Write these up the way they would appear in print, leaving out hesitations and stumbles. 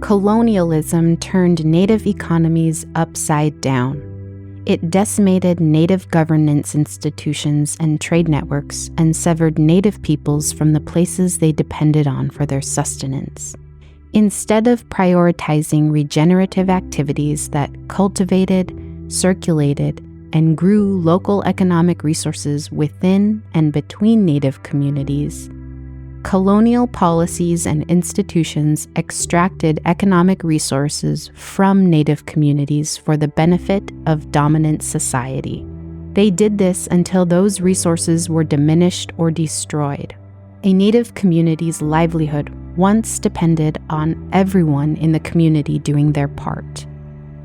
Colonialism turned Native economies upside down. It decimated Native governance institutions and trade networks and severed Native peoples from the places they depended on for their sustenance. Instead of prioritizing regenerative activities that cultivated, circulated, and grew local economic resources within and between Native communities, colonial policies and institutions extracted economic resources from Native communities for the benefit of dominant society. They did this until those resources were diminished or destroyed. A Native community's livelihood once depended on everyone in the community doing their part.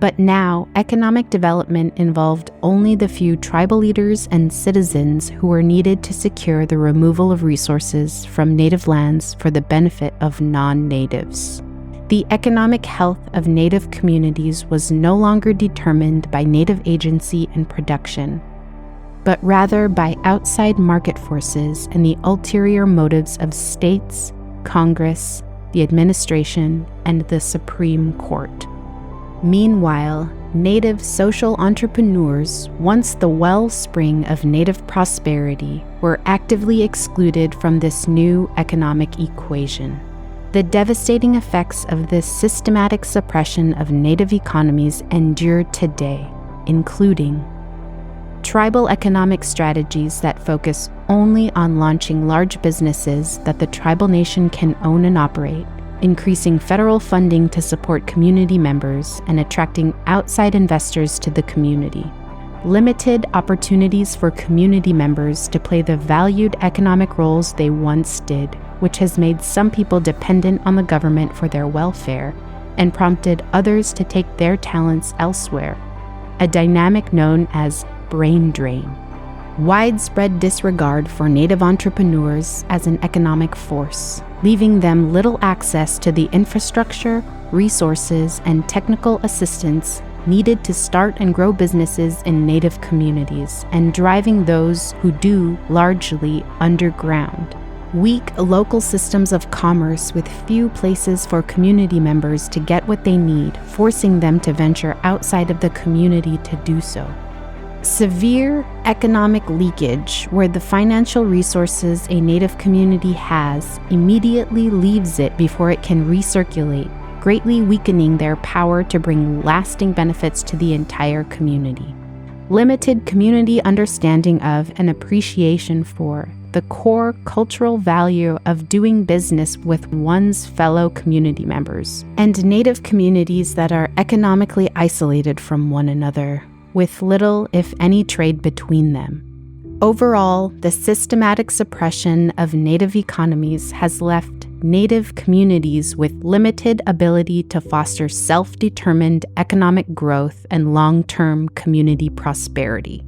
But now, economic development involved only the few tribal leaders and citizens who were needed to secure the removal of resources from Native lands for the benefit of non-Natives. The economic health of Native communities was no longer determined by Native agency and production, but rather by outside market forces and the ulterior motives of states, Congress, the administration, and the Supreme Court. Meanwhile, Native social entrepreneurs, once the wellspring of Native prosperity, were actively excluded from this new economic equation. The devastating effects of this systematic suppression of Native economies endure today, including tribal economic strategies that focus only on launching large businesses that the tribal nation can own and operate, increasing federal funding to support community members, and attracting outside investors to the community. Limited opportunities for community members to play the valued economic roles they once did, which has made some people dependent on the government for their welfare and prompted others to take their talents elsewhere, a dynamic known as brain drain. Widespread disregard for Native entrepreneurs as an economic force, leaving them little access to the infrastructure, resources, and technical assistance needed to start and grow businesses in Native communities, and driving those who do largely underground. Weak local systems of commerce with few places for community members to get what they need, forcing them to venture outside of the community to do so. Severe economic leakage, where the financial resources a Native community has immediately leaves it before it can recirculate, greatly weakening their power to bring lasting benefits to the entire community. Limited community understanding of and appreciation for the core cultural value of doing business with one's fellow community members, and Native communities that are economically isolated from one another, with little, if any, trade between them. Overall, the systematic suppression of Native economies has left Native communities with limited ability to foster self-determined economic growth and long-term community prosperity.